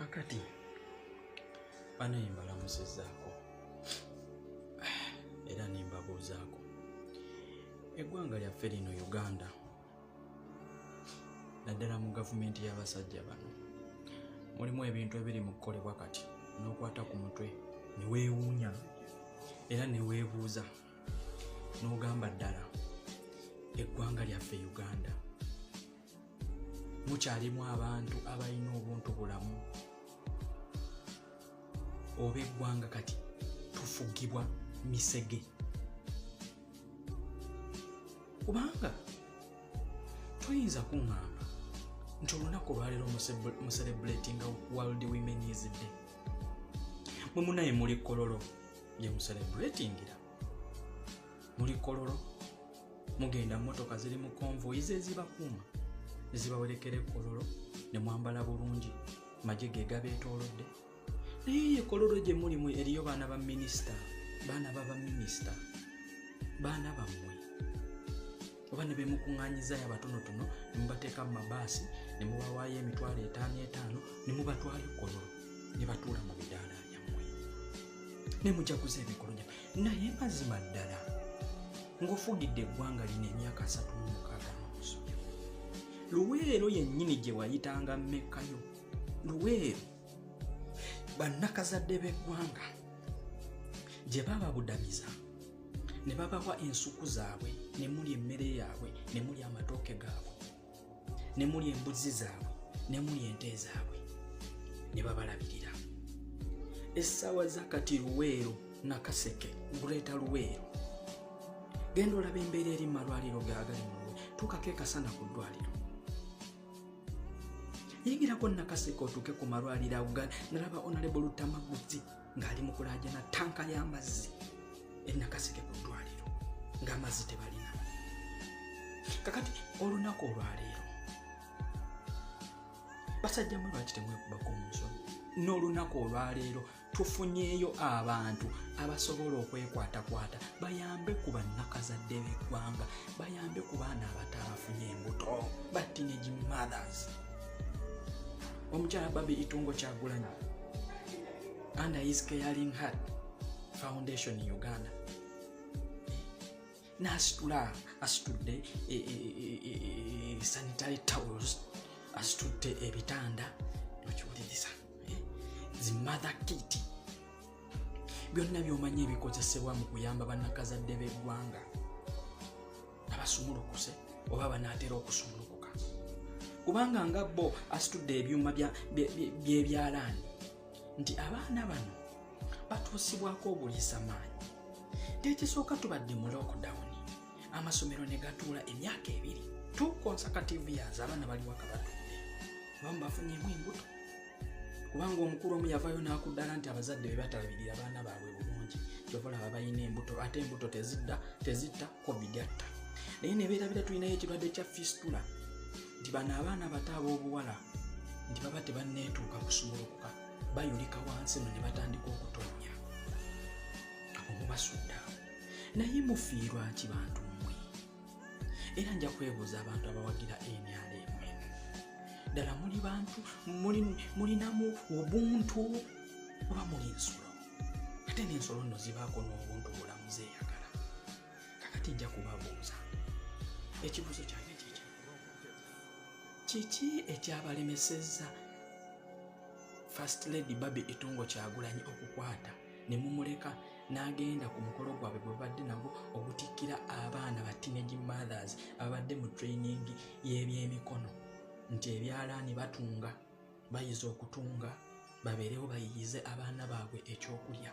kakati bano mbalamusizaako era nimbabuuzaako eggwanga lyaffe lino Uganda naddala mu gavumenti y'abasajja bano mulimu ebintu ebiri mu kukolebwa kati n'okwata ku mutwe ne weewuunya era ne weebuuza n'ogamba ddala eggwanga lyaffe Uganda mukyalimu abantu abalina obuntu bulamu oba eggwanga kati tufugibwa misege kubanga toyinza kuŋŋamba nti olunaku olwaleero mucelebratinga World Women's Day mwe munaye muli kololo gye mucelebratingira muli kololo mugenda mmotoka ziri mu konvoyi zezibakuuma ezibawerekera ekkololo ne mwambala bulungi magye ge gabeetoolodde naye ekkololo gye mulimu eriyo baana ba minisita baana baba-minisita baana bammwe oba ne bemukuŋŋaanyizayo abatonotono ne mubateeka mu mabaasi ne mubawaayo emitwalo 5 ne mubatwala ekkololo ne batuula mu bidaala byammwe ne mujaguza ebikolo gyammwe naye mazima ddala ng'ofugidde eggwanga lino emyaka 36 Luweero yennyini gye wayitanga mmekkayo Luweero bannakazadde b'eggwanga gye bababudamiza ne babawa ensuku zaabwe ne muli emmere yaabwe ne muli amatooke gaabwe ne muli embuzi zaabwe ne muli ente zaabwe ne babalabirira essaawa zakati Luweero Nakaseke Greater Luweero genda olaba embeera eri mu malwaliro gaagali mu Luweero tukakeekasana ku ddwaliro yingirako Nakaseke otuuke ku malwaliro ago nalaba Honorable Tamaguzi ng'ali mu kulaajana tanka y'amazzi Nakaseke ku ddwaliro ng'amazzi tebalina kakati olunaku olwaleero basajja mwe lwaki temwekubako omunsolo n'olunaku olwaleero tufunyeeyo abantu abasobola okwekwatakwata bayambe ku bannakazadde b'eggwanga bayambe ku baana abato abafunye embuto ba teenage mothers omukyala Barbie itungo kyagulanyi under his caring heart foundation Uganda nasitula asitudde sanitary towels asitudde ebitanda nokiwuliriza zi mother kit byonna by'omanyi ebikozesebwa mu kuyamba bannakazadde b'eggwanga abasumulukuse oba banaatera okusumulukuka kubanga nga bo asitudde ebyuma by'ebyalaani nti abaana bano batuusibwako obuliisa maanyi tekisooka tubadde mu lockdown amasomero ne gatuula emyaka 2 2 consecutive years abaana bali waka batudde abamu bafunyemu embuto kubanga omukulu omu yavaayo n'akuddala nti abazadde be batalabirira abaana baabwe bulungi kyovalaba balina embuto ate embuto tezitta covid atta naye nebeerabira tulinayo ekirwadde kya fistula nti bano abaana bato ab'obuwala nti baba tebanneetuuka kusumulukuka bayulika wansi no ne batandika okutonya abo mubasudda naye mufiirwa ki bantu mmwe era nja kwebuuza abantu abawagira NRM ddala muli bantu mulinamu obuntu oba muli ensolo ate n'ensolo nno zibaako n'obuntu bulamu zeeyagala kakati nja kubabuuza ekibuuzo kyange kiki ekyabalemesezza First Lady Barbie itungo kyagulanyi okukwata ne mumuleka n'agenda ku mukolo gwabwe gwe babadde nagwo ogutikkira abaana ba teenage mothers ababadde mu training y'ebyemikono nti ebyalaani batunga bayiza okutunga babeerewo bayiyize abaana baabwe ekyokulya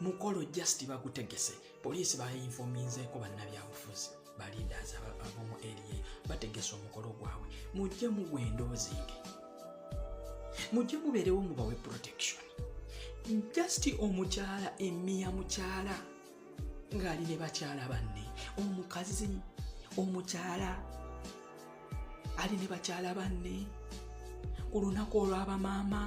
mukolo just bagutegese poliisi bayinfominzeeko bannabyabufuzi balindaza abomu area bategese omukolo gwabwe mujje mugwendoozinge mujje mubeerewo mubawe protection just omukyala emmiya mukyala ng'ali ne bakyala banne omukazi omukyala ali ne bakyala banne ku lunaku olw'abamaama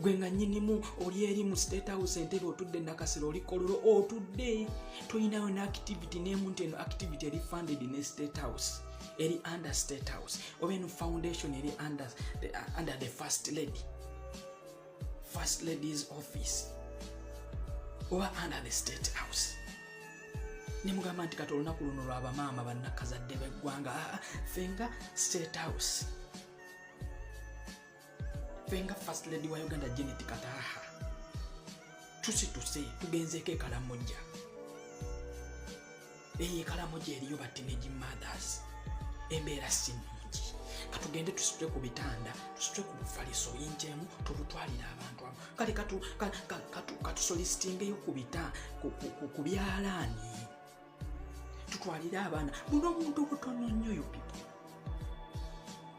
gwe nga nnyinimu oli eri mu state house entebe otudde nakasiro oli kololo otudde toyinayo ne activity n'emu nti eno activity eri funded ne state house eri under state house oba eno foundation eri under the first lady's office oba under the state house ne mugamba nti kati olunaku luno lw'abamaama bannakazadde b'eggwanga fenga state house fenga first lady wa Uganda Janet Kataha tusituse tugenzeeko ekalamojja ekalamojja eriyo ba teenage mothers embeera si nnungi katugende tusitwe ku bitanda tusitwe ku bufaliso yinjemu tubutwalira abantu abo kale katusolisitingeyo ku byalaani tutwalira abaana buno omuntu obutono nnyo yo people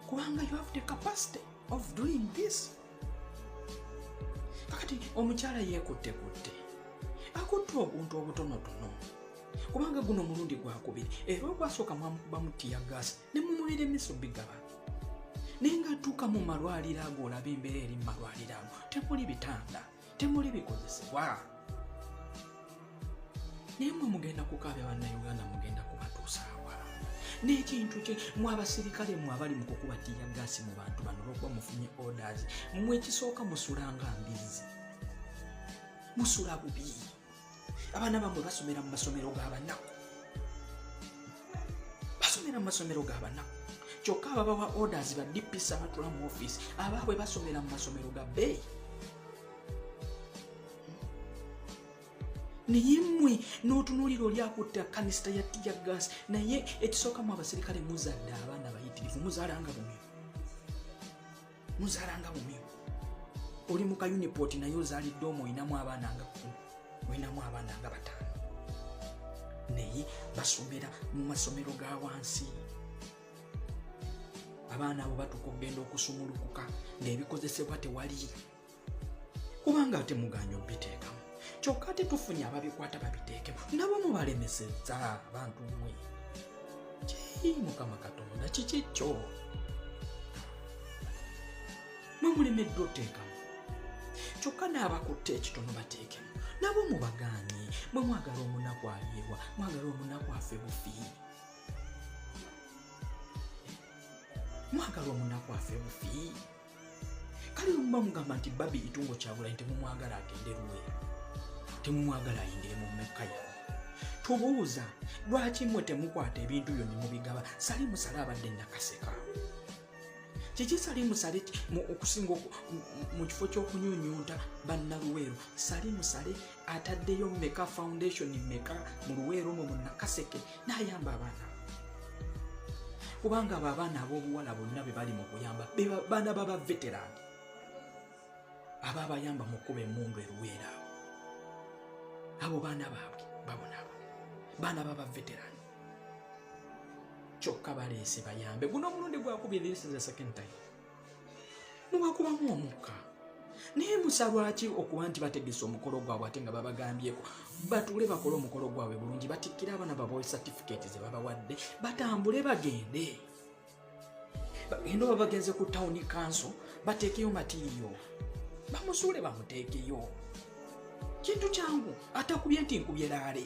kubanga you have the capacity of doing this. Kakati omukyala yeekutte akutte obuntu obutonotono kubanga guno mulundi gwakubiri era ogwasooka mwamukubamu teargassed ne mumulira emiso bigaba naye nga atuuka mu malwaliro ago olaba embeera eri mu malwaliro ago temuli bitanda temuli bikozesebwa naye mwe mugenda kukaabya bannayuganda mugenda kubatuusaawa n'ekintu kye mwe abasirikale mwe abali mu kukuba teargassed mu bantu bano olwokuba mufunye orders mwe ekisooka musulanga mbizzi musula bubi abaana bamwe basomera mu masomero g'abanaku kyokka ababawa orders ba DPS abatula mu office abaabwe basomera mu masomero ga bbeeyi naye mmwe n'otunuulira oli akutte kanisita ya teargassed naye ekisooka mu abasirikale muzadde abaana bayitirivu muzaalanga bumyu oli mu kayunipoti naye ozaalidde omu oyinamu abaana nga 10 oyinamu abaana nga 5 naye basomera mu masomero ga wansi abaana abo batuuka okugenda okusumulukuka ng'ebikozesebwa tewali kubanga ate muganya obiteekamu kyokka ate tufunye ababikwata babiteekemu nabo mubalemesezza abantu mmwe mukama katonda kikikyo mwe mulemeddwa oteekamu kyokka n'abakutte ekitono bateekemu nabo mubaganye mwe mwagala omunaku aliibwa mwagala omunaku afe bufi kale muba mugamba nti Barbie itungo Kyagulanyi temumwagala agende Luweero temumwagala ayingire mu mmeka yawo tubuuza lwaki mmwe temukwata ebintu byo ne mubigaba sali musale abadde nakaseka kiki sali musale okusinga mu kifo ky'okunyunyunta bannaluweero sali musale ataddeyo mmeka foundation mmeka mu Luweero mu nakaseke n'ayamba abaana kubanga abo abaana ab'obuwala bonna be bali mu kuyamba baana baba veteran aba abayamba mu kuba emmundu eruweera abo baana baabwe babonabo baana baba veteran kyokka baleese bayambe guno omulundi gwakubye this is the second time mubakubamu omukka naye musalwaki okuba nti bategese omukolo gwabwe ate nga babagambyeko batuule bakole omukolo gwabwe bulungi batikkire abaana babawe certificate ze babawadde batambule bagende oba bagenze ku town council bateekeyo matiriyo bamusuule bamuteekeyo kintu kyangu atakubye nti nkubye laale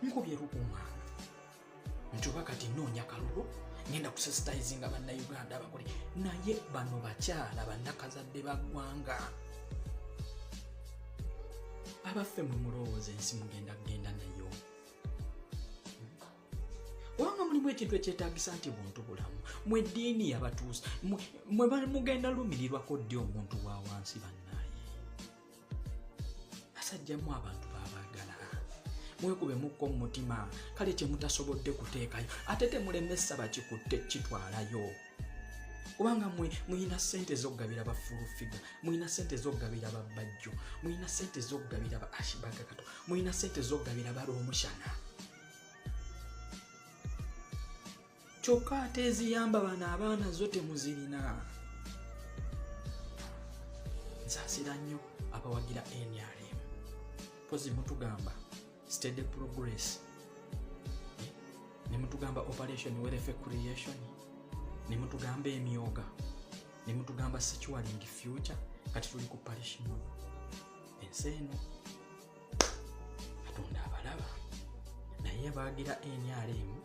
nkubye lukuŋŋaana nti oba kati nnoonya kalulu ngenda kusensitizinga bannayuganda abakole naye bano bakyala bannakazadde baggwanga abaffe mwe mulowooza ensi mugenda kugenda nayo wanga mulimu ekintu ekyetaagisa nti buntu bulamu mwe eddiini yabatuusa mwe mugenda lumirirwako ddi omuntu wa wansi bannaaye asajjamu abantu babaagala mwekube mukko mu mutima kale kyemutasobodde kuteekayo ate temulemesa bakikutte kitwalayo kubanga muyina ssente z'okugabira bafulufiga muyina ssente z'okugabira babbajjo muyina ssente z'okugabira ba ashibagakato muyina ssente z'okugabira baloomushana kyokka ate eziyamba bano abaana zo temuzirina nsaasira nnyo abawagira NRM pozi mutugamba steady progress ne mutugamba operation welfare creation ne mutugamba emyoga ne mutugamba securing future kati tuli ku parish mulu ensi eno Katonda abalaba naye baagira NRM